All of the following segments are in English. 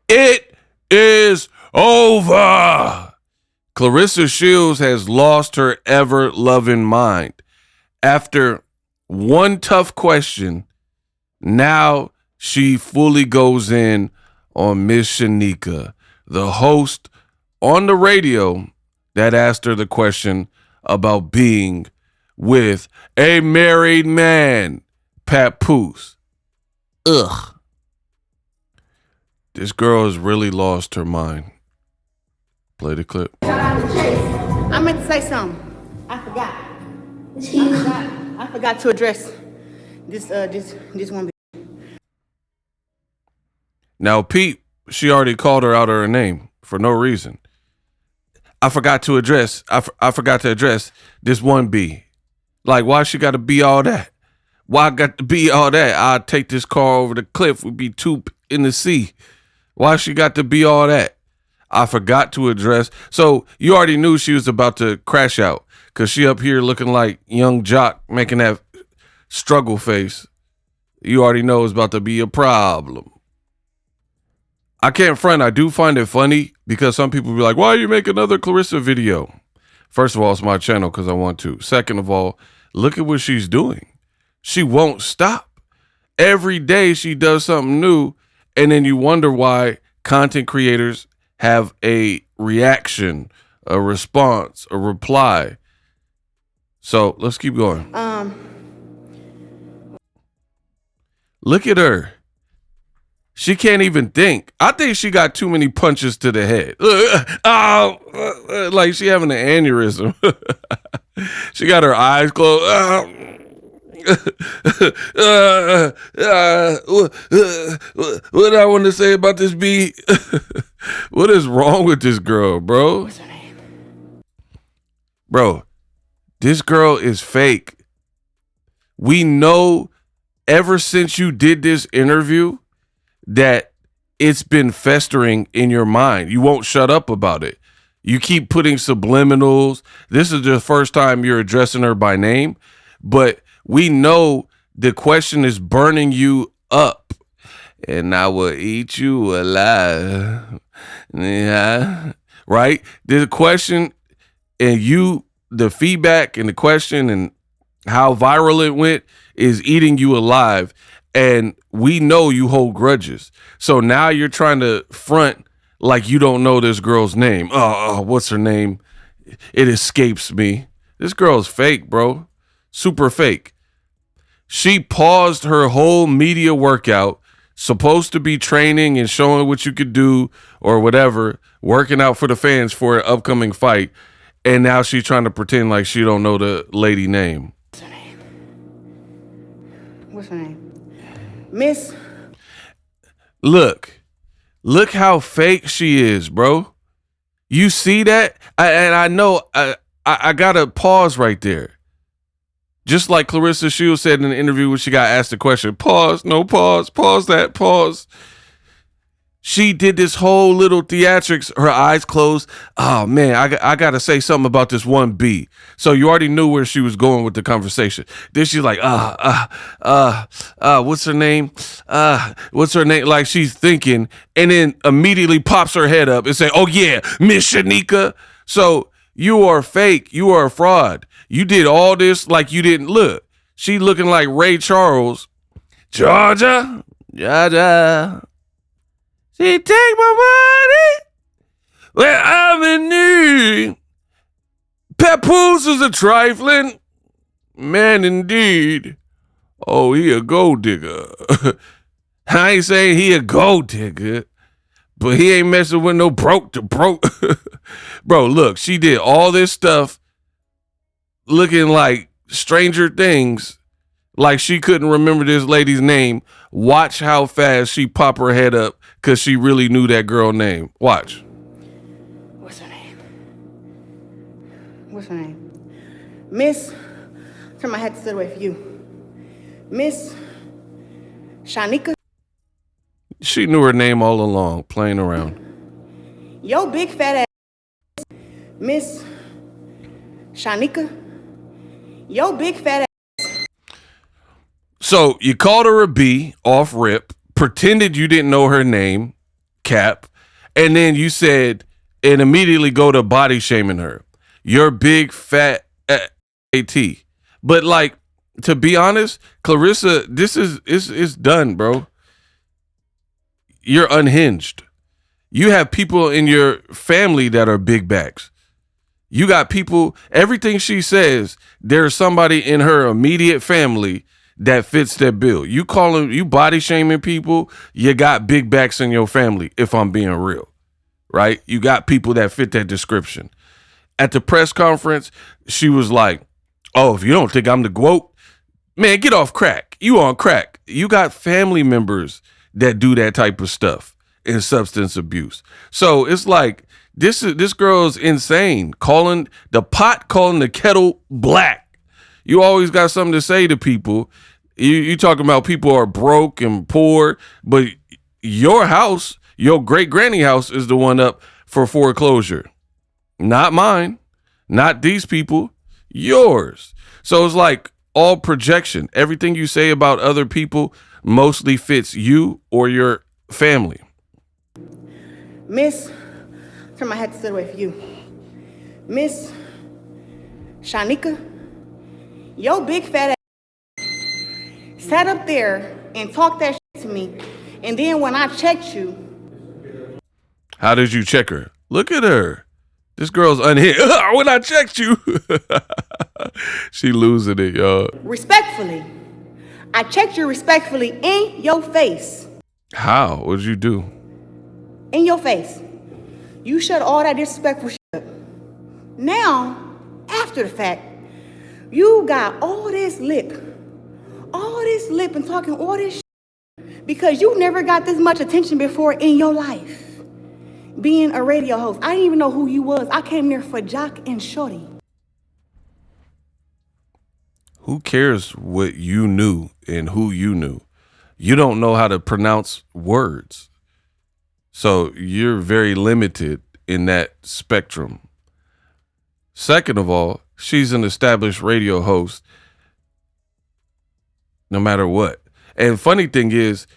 It is over. Claressa Shields has lost her ever-loving mind. After one tough question, now she fully goes in on Miss Shaneka, the host on the radio that asked her the question about being with a married man, Papoose. Ugh. This girl has really lost her mind. Play the clip. I meant to say something. I forgot. I forgot to address this one. Now, Pete, she already called her out of her name for no reason. I forgot to address this one B. Like, why she got to be all that? Why I got to be all that? I'd take this car over the cliff. We'd be two in the sea. Why she got to be all that? I forgot to address. So you already knew she was about to crash out because she up here looking like young jock making that struggle face. You already know it's about to be a problem. I can't front. I do find it funny because some people be like, why you make another Claressa video? First of all, it's my channel because I want to. Second of all, look at what she's doing. She won't stop. Every day she does something new, and then you wonder why content creators have a reaction, a response, a reply. So let's keep going. Look at her. She can't even think. I think she got too many punches to the head. Like she having an aneurysm. She got her eyes closed. What I want to say about this beat? What is wrong with this girl, bro? What's her name? Bro, this girl is fake. We know ever since you did this interview that it's been festering in your mind. You won't shut up about it. You keep putting subliminals. This is the first time you're addressing her by name, but we know the question is burning you up. And I will eat you alive. Yeah. Right? The question and the feedback and the question and how viral it went is eating you alive. And we know you hold grudges. So now you're trying to front like you don't know this girl's name. Oh, what's her name? It escapes me. This girl's fake, bro. Super fake. She paused her whole media workout, supposed to be training and showing what you could do or whatever, working out for the fans for an upcoming fight. And now she's trying to pretend like she don't know the lady name. What's her name? What's her name? Miss. Look how fake she is, bro. You see that? I know I gotta pause right there. Just like Claressa Shields said in the interview when she got asked the question, pause, no pause, pause that, pause. She did this whole little theatrics, her eyes closed. Oh man, I gotta say something about this one B. So you already knew where she was going with the conversation. Then she's like, what's her name? What's her name? Like she's thinking, and then immediately pops her head up and say, oh yeah, Miss Shaneka. So you are fake. You are a fraud. You did all this like you didn't look. She looking like Ray Charles. Georgia. She take my money when I'm in need. Papoose is a trifling man indeed. Oh, he a gold digger. I ain't saying he a gold digger, but he ain't messing with no broke to broke. Bro, look, she did all this stuff looking like Stranger Things, like she couldn't remember this lady's name. Watch how fast she pop her head up because she really knew that girl name. Watch. What's her name? What's her name? Miss. Turn my head to the way for you. Miss Shaneka. She knew her name all along, playing around. Yo, big fat ass. Miss Shaneka. Yo, big fat ass. So you called her a B off rip, pretended you didn't know her name, Cap. And then you said, and immediately go to body shaming her. You're big fat AT. But like, to be honest, Claressa, this is done, bro. You're unhinged. You have people in your family that are big backs. You got people, everything she says, there's somebody in her immediate family that fits that bill. You body shaming people, you got big backs in your family, if I'm being real, right? You got people that fit that description. At the press conference, she was like, oh, if you don't think I'm the GOAT, man, get off crack. You on crack. You got family members that do that type of stuff in substance abuse. So it's like, this girl's insane. Calling the kettle black. You always got something to say to people. You talking about people are broke and poor, but your house, your great granny house, is the one up for foreclosure. Not mine, not these people, yours. So it's like all projection. Everything you say about other people mostly fits you or your family. Miss, turn my head to sit away for you. Miss Shaneka, your big fat ass sat up there and talked that shit to me. And then when I checked you. How did you check her? Look at her. This girl's unhinged. When I checked you. She losing it, y'all. Respectfully. I checked you respectfully in your face. How? What'd you do? In your face. You shut all that disrespectful shit up. Now, after the fact, you got all this lip and talking all this shit because you never got this much attention before in your life. Being a radio host. I didn't even know who you was. I came there for Jock and Shorty. Who cares what you knew and who you knew? You don't know how to pronounce words. So you're very limited in that spectrum. Second of all, she's an established radio host no matter what. And funny thing is,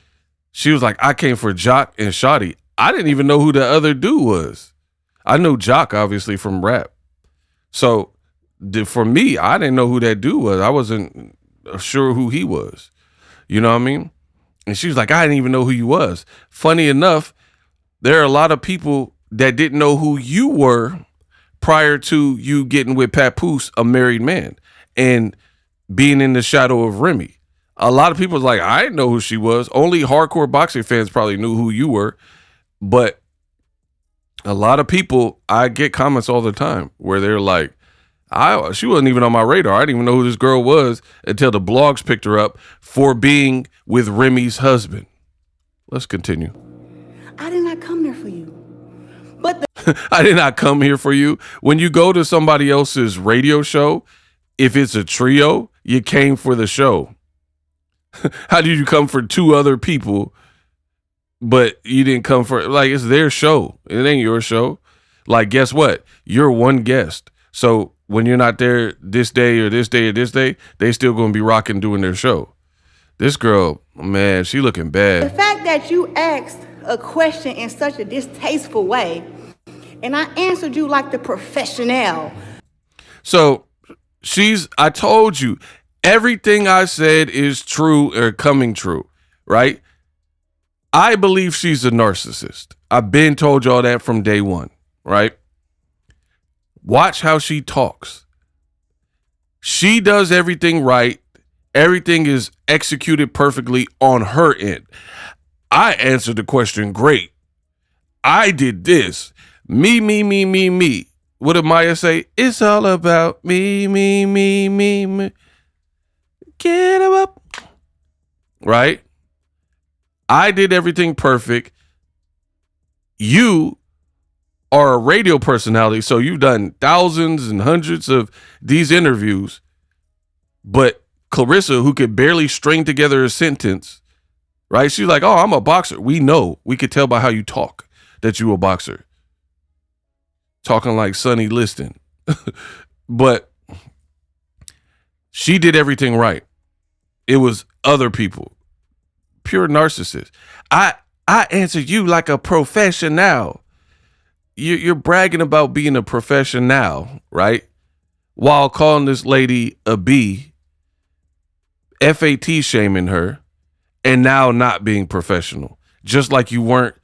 she was like, I came for Jock and Shotty. I didn't even know who the other dude was. I know Jock, obviously, from rap. So for me, I didn't know who that dude was. I wasn't sure who he was. You know what I mean? And she was like, I didn't even know who you was. Funny enough, there are a lot of people that didn't know who you were prior to you getting with Papoose, a married man, and being in the shadow of Remy. A lot of people was like, I didn't know who she was. Only hardcore boxing fans probably knew who you were. But a lot of people, I get comments all the time where they're like, she wasn't even on my radar. I didn't even know who this girl was until the blogs picked her up for being with Remy's husband. Let's continue. I did not come there for you. But I did not come here for you. When you go to somebody else's radio show, if it's a trio, you came for the show. How did you come for two other people, but you didn't come for, like, it's their show. It ain't your show. Like, guess what? You're one guest. So when you're not there this day or this day or this day, they still going to be rocking doing their show. This girl, man, she looking bad. The fact that you asked a question in such a distasteful way, and I answered you like the professional. So I told you, everything I said is true or coming true, right? I believe she's a narcissist. I've been told y'all that from day one, right? Watch how she talks. She does everything right. Everything is executed perfectly on her end. I answered the question great. I did this. Me. What did Maya say? It's all about me. Get him up. Right? I did everything perfect. You are a radio personality, so you've done thousands and hundreds of these interviews. But Claressa, who could barely string together a sentence, right? She's like, oh, I'm a boxer. We know. We could tell by how you talk that you a boxer. Talking like Sonny Liston. But she did everything right. It was other people. Pure narcissist. I I answered you like a professional. You're bragging about being a professional, right? While calling this lady a B, FAT shaming her, and now not being professional. Just like you weren't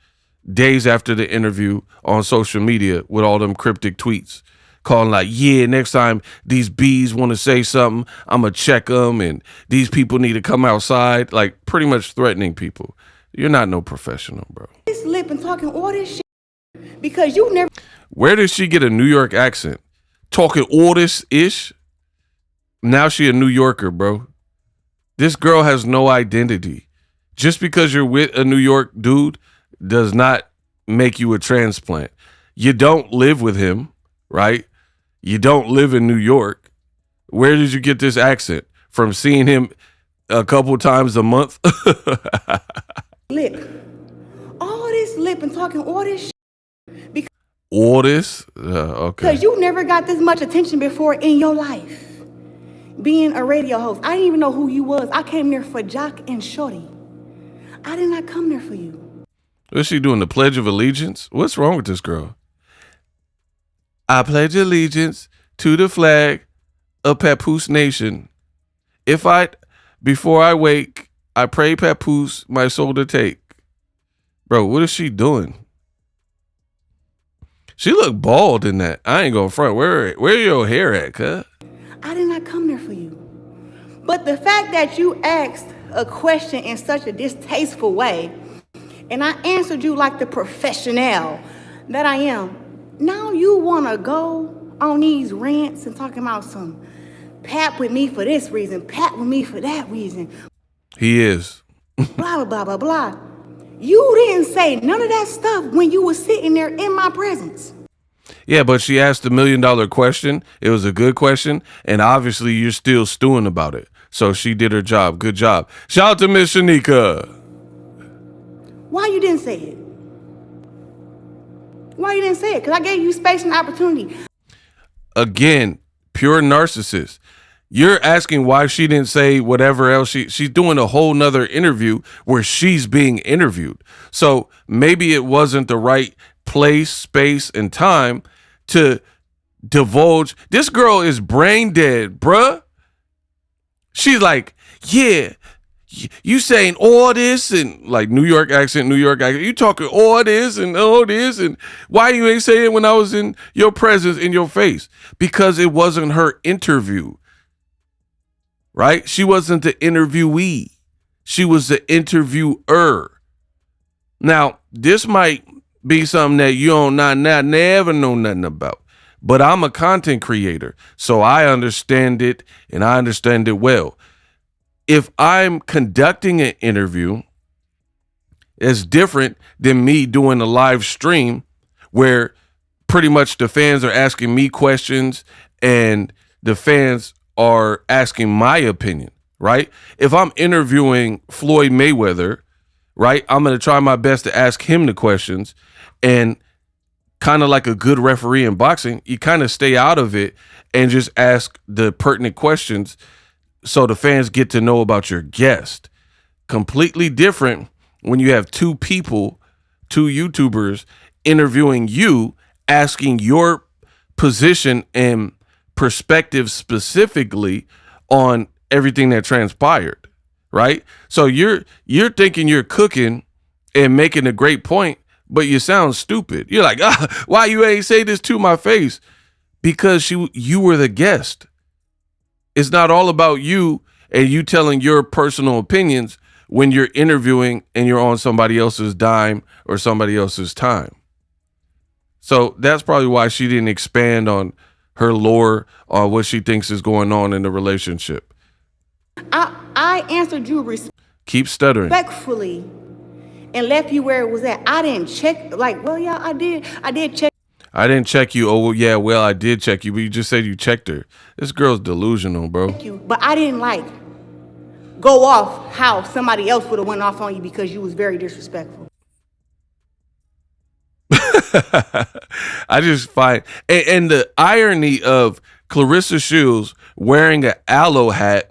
days after the interview on social media with all them cryptic tweets calling like, yeah, next time these bees want to say something, I'm going to check them, and these people need to come outside, like pretty much threatening people. You're not no professional, bro. This lip and talking all this shit because you never. Where did she get a New York accent? Talking all this-ish? Now she a New Yorker, bro. This girl has no identity. Just because you're with a New York dude does not make you a transplant. You don't live with him, right? You don't live in New York. Where did you get this accent? From seeing him a couple times a month? Lip. All this lip and talking all this shit. Because all this? Okay. Because you never got this much attention before in your life. Being a radio host. I didn't even know who you was. I came there for Jock and Shorty. I did not come there for you. What's she doing? The Pledge of Allegiance? What's wrong with this girl? I pledge allegiance to the flag of Papoose Nation. Before I wake, I pray Papoose my soul to take. Bro, what is she doing? She look bald in that. I ain't going front. Where your hair at, cuz? I did not come there for you. But the fact that you asked a question in such a distasteful way, and I answered you like the professional that I am, now you want to go on these rants and talking about some Pat with me for this reason, Pat with me for that reason. He is. Blah, blah, blah, blah, blah. You didn't say none of that stuff when you were sitting there in my presence. Yeah, but she asked $1 million question. It was a good question, and obviously you're still stewing about it. So she did her job. Good job. Shout out to Miss Shaneka. Why you didn't say it? Why you didn't say it? Because I gave you space and opportunity. Again, pure narcissist. You're asking why she didn't say whatever else. She's doing a whole nother interview where she's being interviewed. So maybe it wasn't the right place, space, and time to divulge. This girl is brain dead, bruh. She's like, yeah, you saying all this and like New York accent. You talking all this and why you ain't saying it when I was in your presence, in your face? Because it wasn't her interview, right? She wasn't the interviewee. She was the interviewer. Now, this might be something that you don't never know nothing about. But I'm a content creator, so I understand it, and I understand it well. If I'm conducting an interview, it's different than me doing a live stream where pretty much the fans are asking me questions and the fans are asking my opinion, right? If I'm interviewing Floyd Mayweather, right, I'm going to try my best to ask him the questions, and kind of like a good referee in boxing, you kind of stay out of it and just ask the pertinent questions so the fans get to know about your guest. Completely different when you have two people, two YouTubers interviewing you, asking your position and perspective specifically on everything that transpired, right? So you're thinking you're cooking and making a great point, but you sound stupid. You're like, why you ain't say this to my face? Because you were the guest. It's not all about you and you telling your personal opinions when you're interviewing and you're on somebody else's dime or somebody else's time. So that's probably why she didn't expand on her lore on what she thinks is going on in the relationship. I answered you Keep stuttering. Respectfully and left you where it was at. I didn't check, like, well, yeah, I did check. I didn't check you. Oh, yeah, well, I did check you, but you just said you checked her. This girl's delusional, bro. But I didn't, go off how somebody else would have went off on you because you was very disrespectful. I just find, and the irony of Claressa Shields wearing an aloe hat,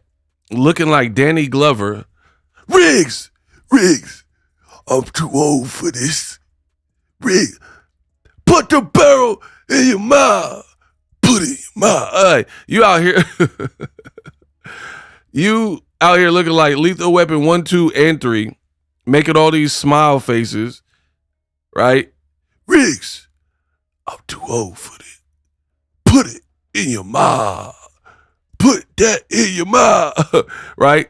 looking like Danny Glover. Riggs, I'm too old for this. Rick, put the barrel in your mouth. Put it in your mouth. You out here. You out here looking like Lethal Weapon 1, 2, and 3, making all these smile faces, right? Riggs, I'm too old for this. Put it in your mouth. Put that in your mouth, right?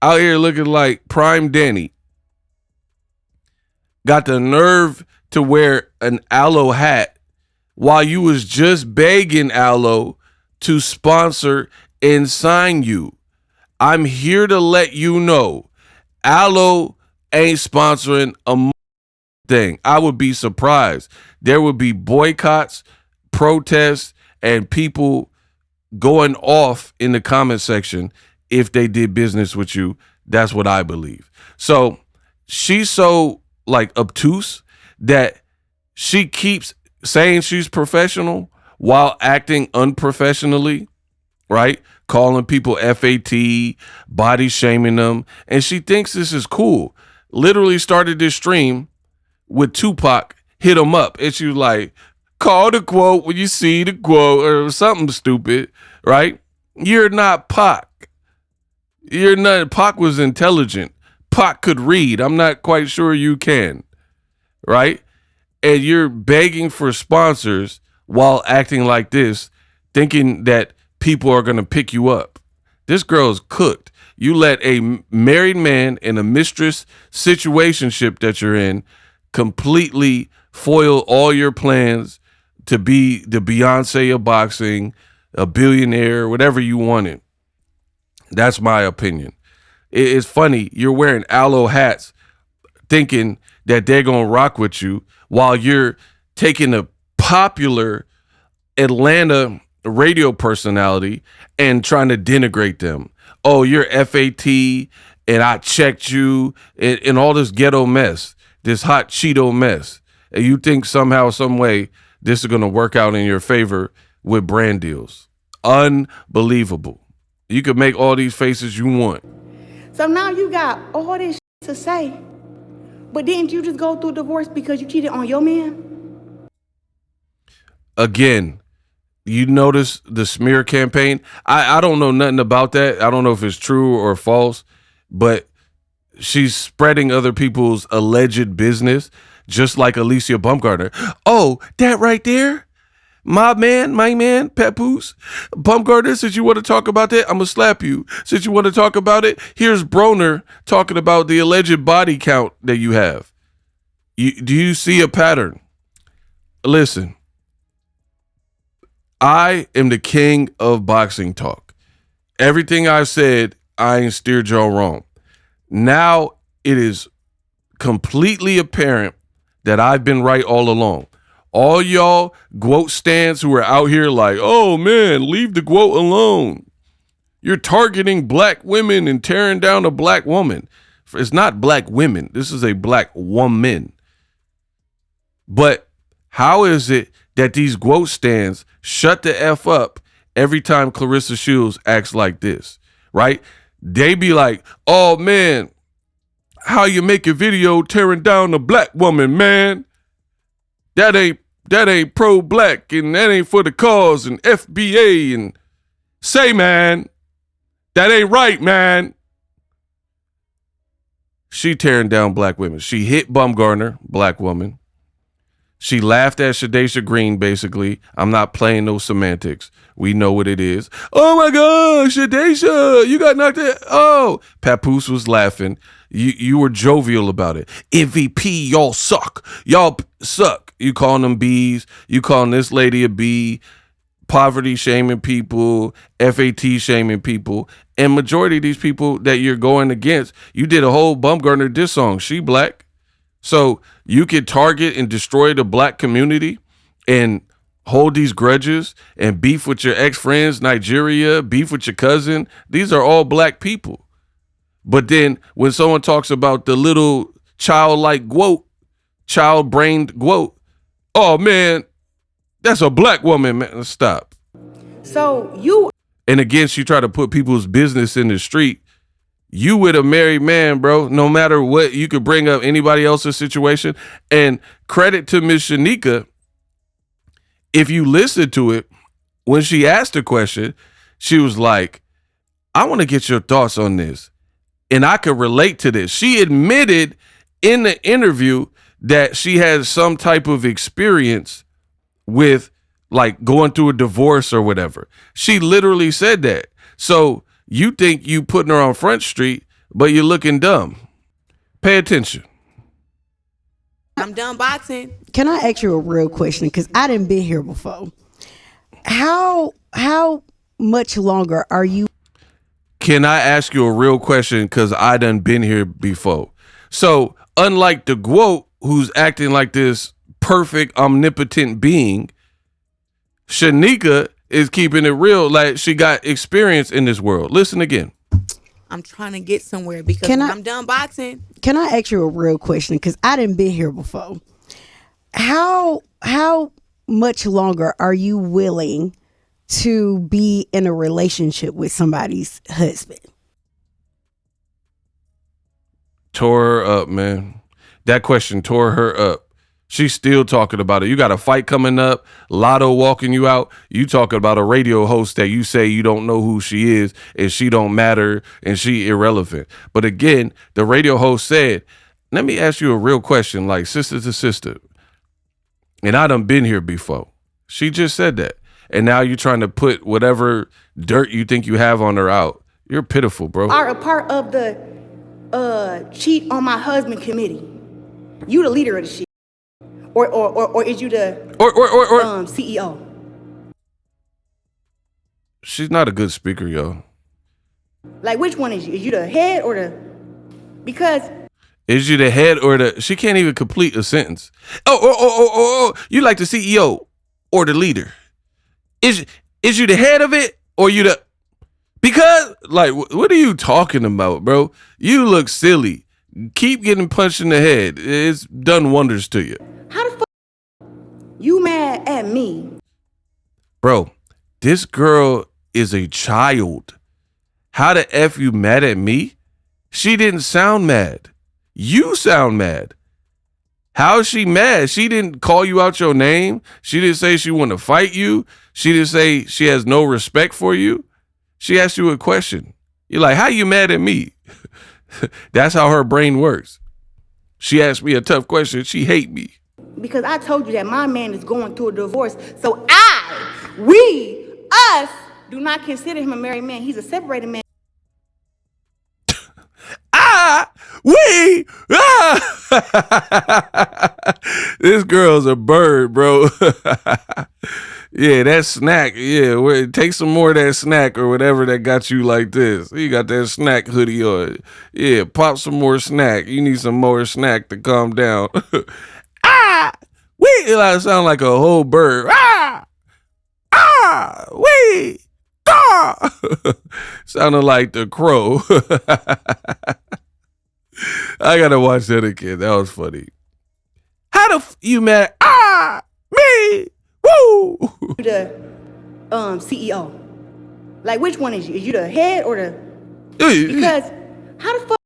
Out here looking like Prime Danny. Got the nerve to wear an Aloe hat while you was just begging Aloe to sponsor and sign you. I'm here to let you know, Aloe ain't sponsoring a thing. I would be surprised. There would be boycotts, protests, and people going off in the comment section if they did business with you. That's what I believe. So she's so like obtuse that she keeps saying she's professional while acting unprofessionally, right? Calling people FAT, body shaming them. And she thinks this is cool. Literally started this stream with Tupac, hit him up. And she was like, call the quote when you see the quote or something stupid, right? You're not Pac. You're not. Pac was intelligent. Pac could read. I'm not quite sure you can, right? And you're begging for sponsors while acting like this, thinking that people are going to pick you up. This girl's cooked. You let a married man in a mistress situationship that you're in completely foil all your plans to be the Beyonce of boxing, a billionaire, whatever you wanted. That's my opinion. It's funny. You're wearing aloe hats thinking that they're going to rock with you while you're taking a popular Atlanta radio personality and trying to denigrate them. Oh, you're FAT and I checked you and all this ghetto mess, this hot Cheeto mess. And you think somehow, some way, this is going to work out in your favor with brand deals. Unbelievable. You could make all these faces you want. So now you got all this to say, but didn't you just go through divorce because you cheated on your man? Again, you notice the smear campaign. I don't know nothing about that. I don't know if it's true or false, but she's spreading other people's alleged business, just like Alicia Baumgartner. Oh, that right there? My man, Papoose. Baumgartner, since you want to talk about that, I'm going to slap you. Since you want to talk about it, here's Broner talking about the alleged body count that you have. Do you see a pattern? Listen, I am the king of boxing talk. Everything I've said, I ain't steered y'all wrong. Now it is completely apparent that I've been right all along. All y'all GWOAT stands who are out here like, oh man, leave the GWOAT alone. You're targeting black women and tearing down a black woman. It's not black women. This is a black woman. But how is it that these GWOAT stands shut the F up every time Claressa Shields acts like this, right? They be like, oh man, how you make a video tearing down a black woman, man? That ain't pro-black and that ain't for the cause and FBA and say, man, that ain't right, man. She tearing down black women. She hit Baumgartner, black woman. She laughed at Shadesha Green, basically. I'm not playing no semantics. We know what it is. Oh my gosh, Shadesha, you got knocked out. Oh, Papoose was laughing. You were jovial about it. MVP, y'all suck. Y'all suck. You calling them Bs. You calling this lady a B. Poverty shaming people. FAT shaming people. And majority of these people that you're going against, you did a whole Baumgartner diss song. She black. So you could target and destroy the black community and hold these grudges and beef with your ex-friends, Nigeria, beef with your cousin. These are all black people. But then when someone talks about the little childlike GWOAT, child-brained GWOAT, oh man, that's a black woman, man. Stop. So you... And again, she tried to put people's business in the street. You with a married man, bro. No matter what, you could bring up anybody else's situation. And credit to Miss Shaneka, if you listen to it, when she asked the question, she was like, I want to get your thoughts on this. And I could relate to this. She admitted in the interview that she had some type of experience with like going through a divorce or whatever. She literally said that. So you think you putting her on Front Street, but you're looking dumb. Pay attention. I'm done boxing. Can I ask you a real question? Because I didn't been here before. How much longer are you? Can I ask you a real question? Because I done been here before. So unlike the GWOAT, who's acting like this perfect, omnipotent being, Shaneka is keeping it real, like she got experience in this world. Listen again. I'm trying to get somewhere because I'm done boxing. Can I ask you a real question? Because I didn't been here before. How much longer are you willing to be in a relationship with somebody's husband? Tore her up, man. That question tore her up. She's still talking about it. You got a fight coming up, Lotto walking you out. You talking about a radio host that you say you don't know who she is and she don't matter and she irrelevant. But again, the radio host said, let me ask you a real question, like sister to sister. And I done been here before. She just said that. And now you're trying to put whatever dirt you think you have on her out. You're pitiful, bro. Are a part of the cheat on my husband committee. You the leader of the shit. Or is you the CEO? She's not a good speaker, yo. Like, which one is you? Is you the head or the? Because is you the head or the? She can't even complete a sentence. Oh! You like the CEO or the leader? Is you the head of it or you the? Because like, what are you talking about, bro? You look silly. Keep getting punched in the head. It's done wonders to you. How the fuck you mad at me? Bro, this girl is a child. How the F you mad at me? She didn't sound mad. You sound mad. How is she mad? She didn't call you out your name. She didn't say she want to fight you. She didn't say she has no respect for you. She asked you a question. You're like, how you mad at me? That's how her brain works. She asked me a tough question. She hate me. Because I told you that my man is going through a divorce. So us, do not consider him a married man. He's a separated man. This girl's a bird, bro. Yeah, that snack. Yeah, take some more of that snack or whatever that got you like this. You got that snack hoodie on. Yeah, pop some more snack. You need some more snack to calm down. I sound like a whole bird. Sounded like the crow. I gotta watch that again. That was funny. How the you mad? Me. Woo! The CEO. Like, which one is you? Is you the head or the? Because how the fuck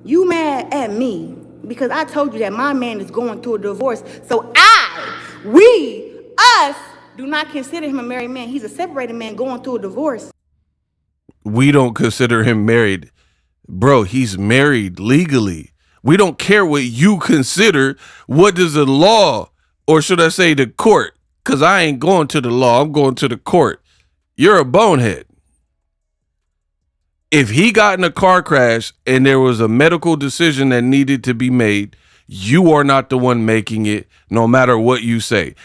you mad at me? Because I told you that my man is going through a divorce. So us do not consider him a married man. He's a separated man going through a divorce. We don't consider him married. Bro, he's married legally. We don't care what you consider. What does the law, or should I say the court? Because I ain't going to the law. I'm going to the court. You're a bonehead. If he got in a car crash and there was a medical decision that needed to be made, you are not the one making it, no matter what you say.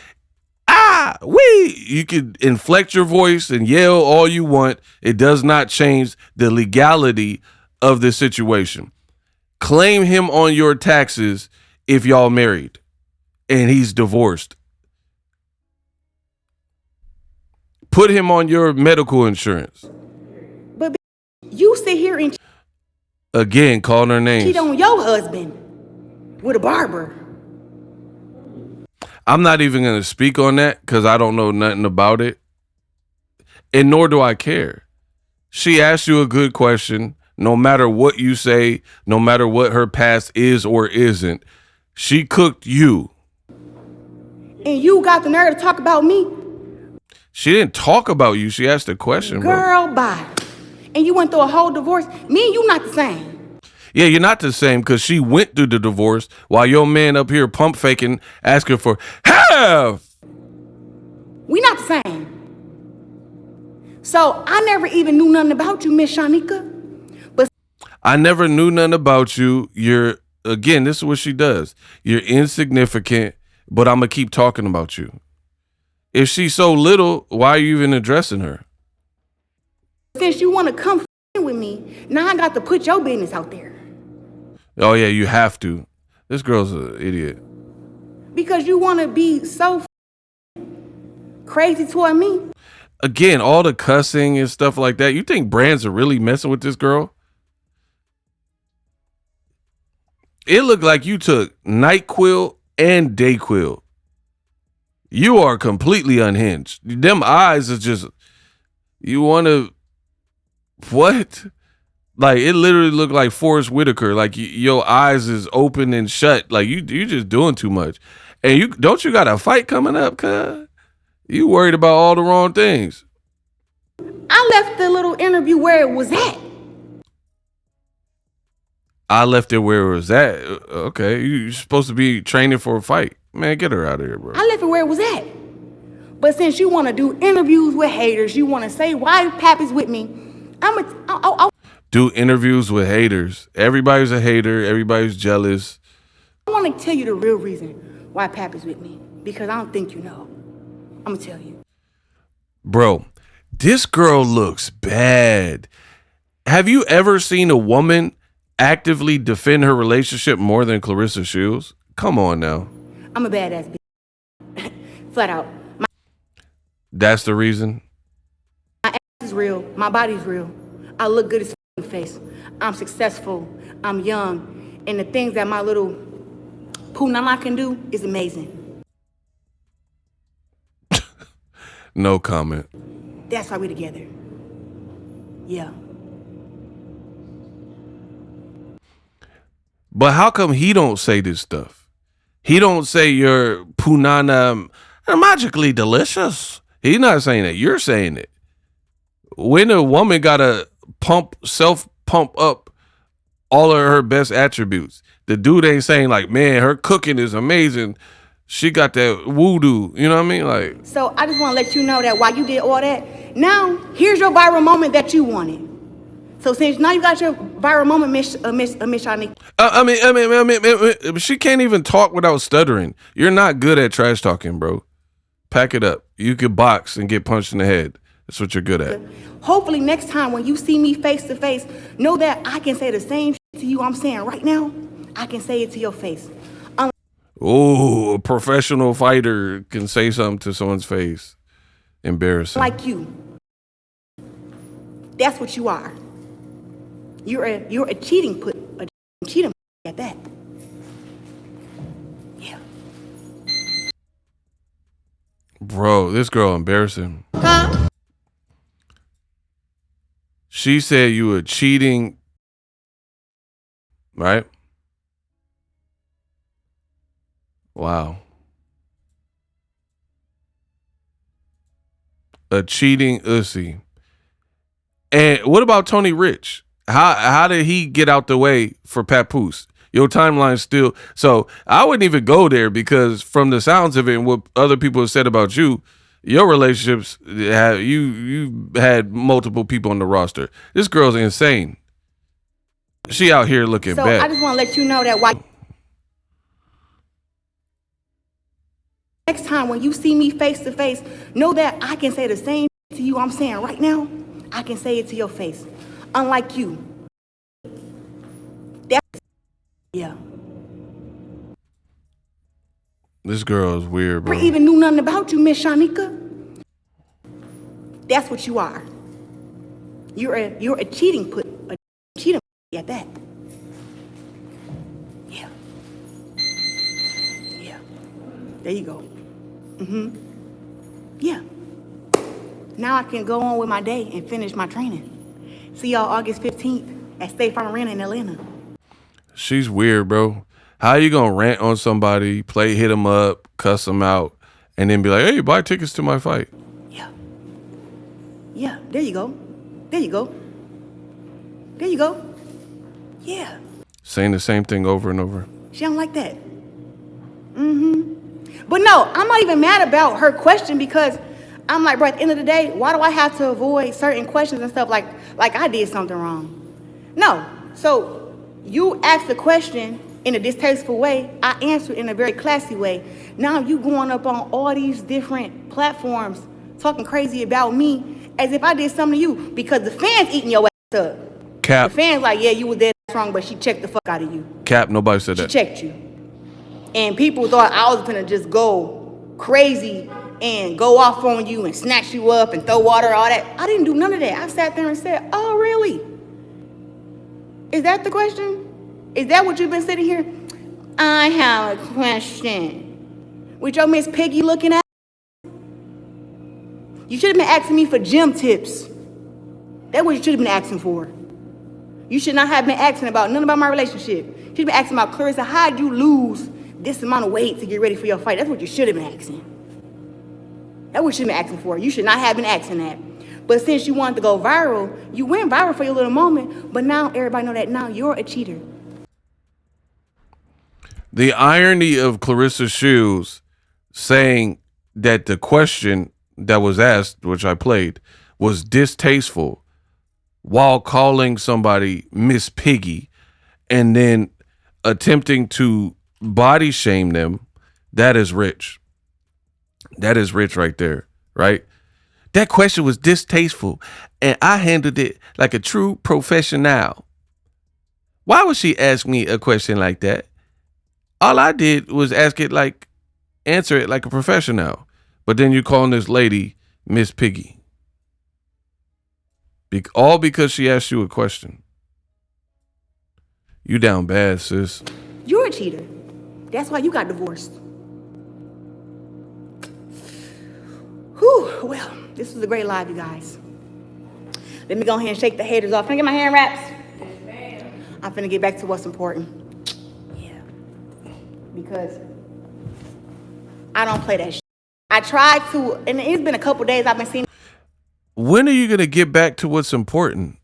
You could inflect your voice and yell all you want. It does not change the legality of the situation. Claim him on your taxes if y'all married and he's divorced. Put him on your medical insurance. But you sit here and again, calling her names. cheat on your husband with a barber. I'm not even going to speak on that because I don't know nothing about it. And nor do I care. She asked you a good question. no matter what you say, no matter what her past is or isn't, she cooked you. And you got the nerve to talk about me? She didn't talk about you. She asked a question, Girl, bye. And you went through a whole divorce. Me and you not the same. Yeah, you're not the same because she went through the divorce while your man up here pump faking, asking for half. We not the same. So I never even knew nothing about you, Miss Shaneka. But I never knew nothing about you. Again, this is what she does. You're insignificant, but I'm going to keep talking about you. If she's so little, why are you even addressing her? Since you want to come with me, now I got to put your business out there. Oh, yeah, you have to. This girl's an idiot. Because you want to be so crazy toward me. Again, all the cussing and stuff like that. You think brands are really messing with this girl? It looked like you took NyQuil and DayQuil. You are completely unhinged. Them eyes is just, you want to, what? Like, it literally looked like Forrest Whitaker. Like, your eyes is open and shut. Like, you just doing too much. And you got a fight coming up, cuz? You worried about all the wrong things. I left the little interview where it was at. I left it where it was at. Okay, you're supposed to be training for a fight. Man, get her out of here, bro. I left it where it was at. But since you want to do interviews with haters, you want to say why Pappy's with me, I'll do interviews with haters. Everybody's a hater. Everybody's jealous. I want to tell you the real reason why Pappy's with me. Because I don't think you know. I'm going to tell you. Bro, this girl looks bad. Have you ever seen a woman actively defend her relationship more than Claressa Shields? Come on now. I'm a badass bitch. Flat out. That's the reason? My ass is real. My body's real. I look good as face. I'm successful. I'm young. And the things that my little poo-nana can do is amazing. No comment. That's why we're together. Yeah. But how come he don't say this stuff? He don't say your punana are magically delicious. He's not saying that. You're saying it. When a woman gotta self-pump up all of her best attributes, the dude ain't saying like, man, her cooking is amazing. She got that voodoo. You know what I mean? Like. So I just want to let you know that while you did all that, now here's your viral moment that you wanted. So since now you got your viral moment, Miss Shaneka. I mean, she can't even talk without stuttering. You're not good at trash talking, bro. Pack it up. You could box and get punched in the head. That's what you're good at. Hopefully next time when you see me face to face, know that I can say the same shit to you I'm saying right now. I can say it to your face. Oh, a professional fighter can say something to someone's face. Embarrassing. Like you. That's what you are. You're a cheating at that. Yeah. Bro, this girl embarrassing. Huh? She said you were cheating, right? Wow. A cheating ussy. And what about Tony Rich? How did he get out the way for Papoose? Your timeline's still. So I wouldn't even go there because from the sounds of it and what other people have said about you, your relationships, you had multiple people on the roster. This girl's insane. She out here looking bad. I just want to let you know that why. Next time when you see me face to face, know that I can say the same to you I'm saying right now. I can say it to your face. Unlike you. Yeah. This girl is weird, bro. I never even knew nothing about you, Miss Shaneka. That's what you are. You're a cheating at that. Yeah. Yeah. There you go. Yeah. Now I can go on with my day and finish my training. See y'all August 15th. at State Farm Arena in Atlanta. She's weird, bro. How you gonna rant on somebody, hit them up, cuss them out, and then be like, hey, buy tickets to my fight? Yeah. Yeah, there you go. There you go. There you go. Yeah. Saying the same thing over and over. She don't like that. But no, I'm not even mad about her question because I'm like, bro, at the end of the day, why do I have to avoid certain questions and stuff like I did something wrong? No. So you asked the question in a distasteful way. I answered in a very classy way. Now you going up on all these different platforms talking crazy about me as if I did something to you because the fans eating your ass up. Cap. The fans like, yeah, you was dead wrong, but she checked the fuck out of you. Cap, nobody said that. She checked you. And people thought I was gonna just go crazy and go off on you and snatch you up and throw water, all that. I didn't do none of that. I sat there and said, oh, really? Is that the question? Is that what you've been sitting here? I have a question. With your Miss Piggy looking at? You should have been asking me for gym tips. That's what you should have been asking for. You should not have been asking about nothing about my relationship. You should have been asking about, Claressa, how'd you lose this amount of weight to get ready for your fight? That's what you should have been asking. That's what you should have been asking for. You should not have been asking that. But since you wanted to go viral, you went viral for your little moment, but now everybody know that now you're a cheater. The irony of Claressa Shields saying that the question that was asked, which I played, was distasteful while calling somebody Miss Piggy and then attempting to body shame them, that is rich. That is rich right there, right? That question was distasteful, and I handled it like a true professional. Why would she ask me a question like that? All I did was answer it like a professional. But then you're calling this lady Miss Piggy. All because she asked you a question. You down bad, sis. You're a cheater. That's why you got divorced. Whew, well, this was a great live, you guys. Let me go ahead and shake the haters off. Can I get my hand wraps? Yes, ma'am. I'm finna get back to what's important. Yeah. Because I don't play that shit. I tried to, and it's been a couple days I've been seeing. When are you going to get back to what's important?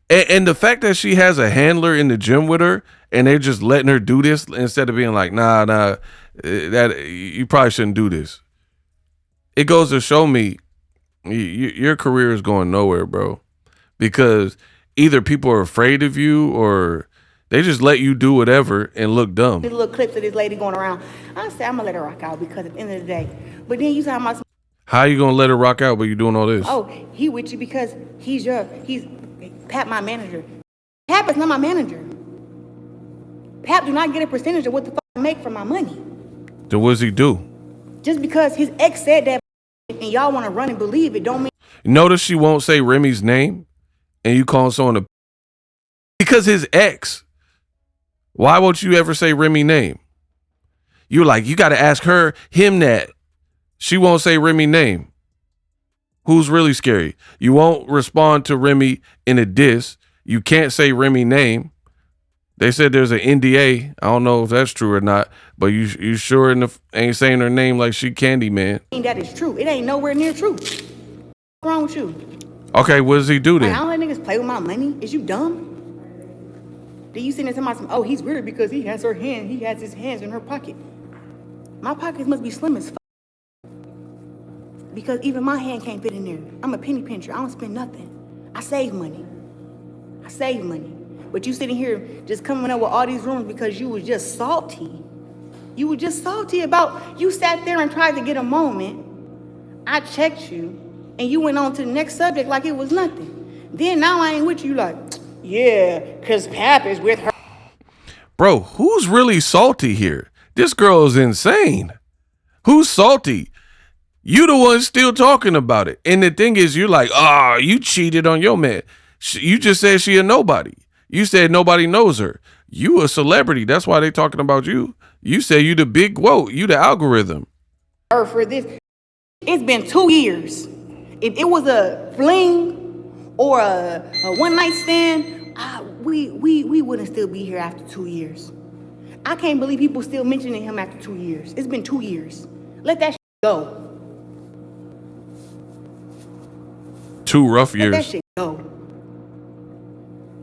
And the fact that she has a handler in the gym with her and they're just letting her do this instead of being like, nah, that you probably shouldn't do this. It goes to show me your career is going nowhere, bro. Because either people are afraid of you or they just let you do whatever and look dumb. These little clips of this lady going around. I said, I'm going to let her rock out because at the end of the day. But then you talking about. How you going to let her rock out but you doing all this? Oh, he with you because he's Pap, my manager. Pap is not my manager. Pap do not get a percentage of what the fuck I make from my money. Then what does he do? Just because his ex said that and y'all want to run and believe it don't mean. Notice she won't say Remy's name and you calling someone a. Because his ex. Why won't you ever say Remy's name? You're like, you got to ask him that. She won't say Remy's name. Who's really scary? You won't respond to Remy in a diss. You can't say Remy's name. They said there's an NDA. I don't know if that's true or not, but you sure ain't saying her name like she Candyman. That is true. It ain't nowhere near true. What's wrong with you? Okay, what does he do then? I don't let niggas play with my money. Is you dumb? Then you sitting there talking about, oh, he's weird because he has his hands in her pocket. My pockets must be slim as fuck. Because even my hand can't fit in there. I'm a penny pincher. I don't spend nothing. I save money. But you sitting here just coming up with all these rumors because you was just salty. You were just salty about, you sat there and tried to get a moment. I checked you and you went on to the next subject like it was nothing. Then now I ain't with you like, yeah, because Pap is with her. Bro, who's really salty here? This girl is insane. Who's salty? You the one still talking about it. And the thing is, you're like, you cheated on your man. You just said she a nobody. You said nobody knows her. You a celebrity. That's why they talking about you. You say you the big, you the algorithm. For this, it's been 2 years. If it was a fling or a one night stand we wouldn't still be here after 2 years. I can't believe people still mentioning him after 2 years. It's been 2 years. Let that go. 2 rough Let that years. shit go.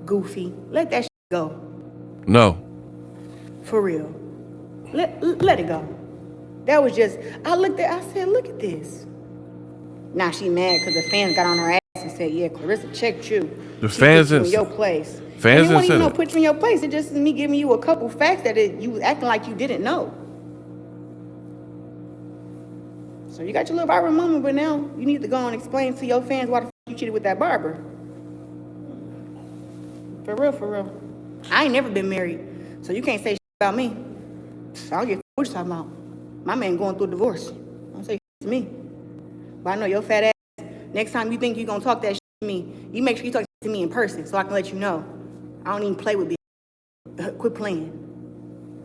Goofy. Let that shit go. No. For real. Let it go. That was just, I said, look at this. Now she mad because the fans got on her ass and said, yeah, Claressa checked you. The she fans put you in didn't- your place. Fans didn't didn't say even that. put you in your place. It just is me giving you a couple facts that you was acting like you didn't know. So you got your little viral moment, but now you need to go and explain to your fans why the you cheated with that barber. For real, for real. I ain't never been married, so you can't say shit about me. I don't give a what you talking about. My man going through a divorce. Don't say shit to me. But I know your fat ass, next time you think you're going to talk that shit to me, you make sure you talk to me in person so I can let you know. I don't even play with bitch. Quit playing.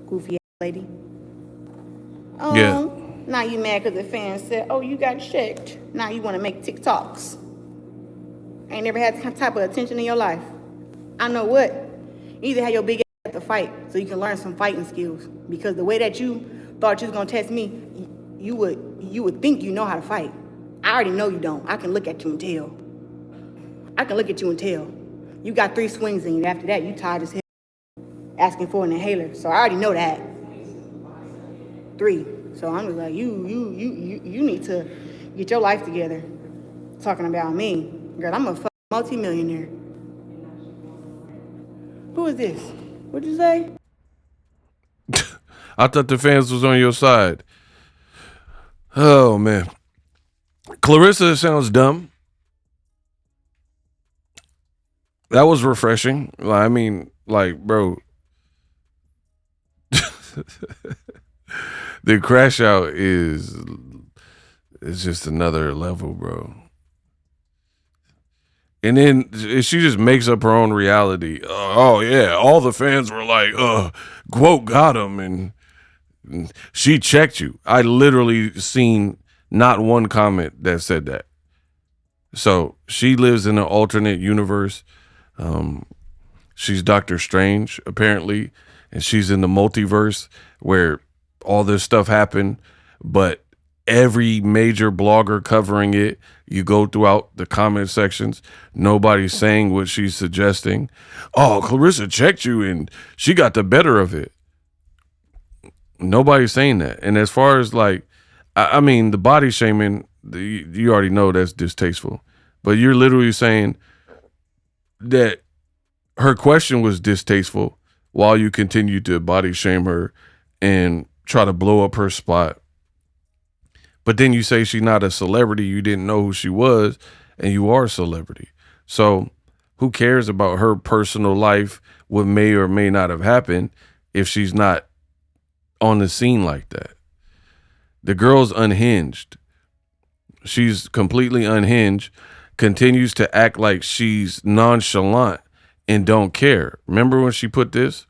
Goofy ass lady. Oh, Yeah. Now you mad because the fans said, oh, you got checked. Now you want to make TikToks. Ain't never had that type of attention in your life. I know what. You either have your big ass to fight so you can learn some fighting skills. Because the way that you thought you was going to test me, you would think you know how to fight. I already know you don't. I can look at you and tell. I can look at you and tell. You got 3 swings in you. After that, you tired as hell asking for an inhaler. So I already know that. 3. So I'm just like, you need to get your life together. Talking about me. Girl, I'm a fucking multi-millionaire. Who is this? What'd you say? I thought the fans was on your side. Oh, man. Claressa sounds dumb. That was refreshing. I mean, like, bro. The crash out is just another level, bro. And then she just makes up her own reality. Oh, yeah. All the fans were like, quote, got him. And she checked you. I literally seen not one comment that said that. So she lives in an alternate universe. She's Doctor Strange, apparently. And she's in the multiverse where all this stuff happened. But every major blogger covering it, you go throughout the comment sections, nobody's saying what she's suggesting. Oh, Claressa checked you and she got the better of it. Nobody's saying that. And as far as like, I mean, the body shaming, you already know that's distasteful. But you're literally saying that her question was distasteful while you continue to body shame her and try to blow up her spot. But then you say she's not a celebrity. You didn't know who she was, and you are a celebrity. So who cares about her personal life, what may or may not have happened if she's not on the scene like that? The girl's unhinged. She's completely unhinged, continues to act like she's nonchalant and don't care. Remember when she put this?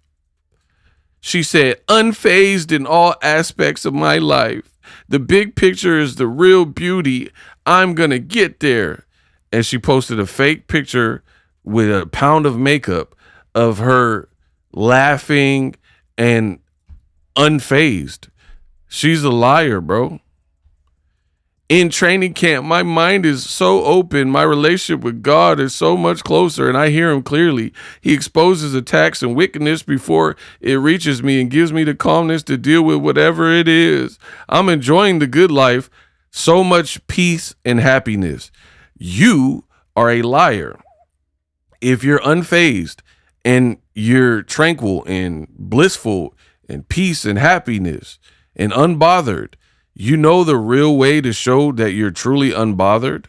She said, unfazed in all aspects of my life. The big picture is the real beauty. I'm going to get there. And she posted a fake picture with a pound of makeup of her laughing and unfazed. She's a liar, bro. In training camp, my mind is so open. My relationship with God is so much closer, and I hear him clearly. He exposes attacks and wickedness before it reaches me and gives me the calmness to deal with whatever it is. I'm enjoying the good life, so much peace and happiness. You are a liar. If you're unfazed and you're tranquil and blissful and peace and happiness and unbothered, you know the real way to show that you're truly unbothered?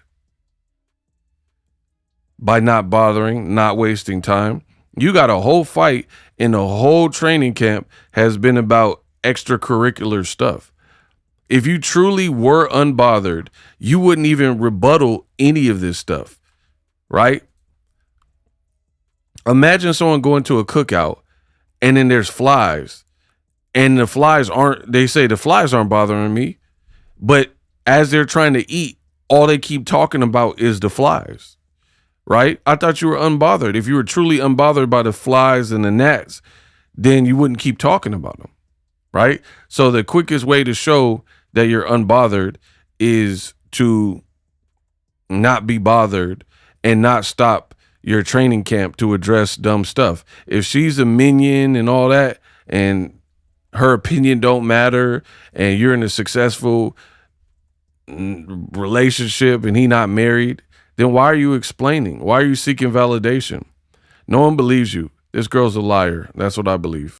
By not bothering, not wasting time. You got a whole fight and the whole training camp has been about extracurricular stuff. If you truly were unbothered, you wouldn't even rebuttal any of this stuff, right? Imagine someone going to a cookout and then there's flies. And the flies aren't bothering me. But as they're trying to eat, all they keep talking about is the flies. right? I thought you were unbothered. If you were truly unbothered by the flies and the gnats, then you wouldn't keep talking about them, right? So the quickest way to show that you're unbothered is to not be bothered and not stop your training camp to address dumb stuff. If she's a minion and all that, and her opinion don't matter, and you're in a successful relationship and he not married, then why are you explaining? Why are you seeking validation? No one believes you. This girl's a liar. That's what I believe.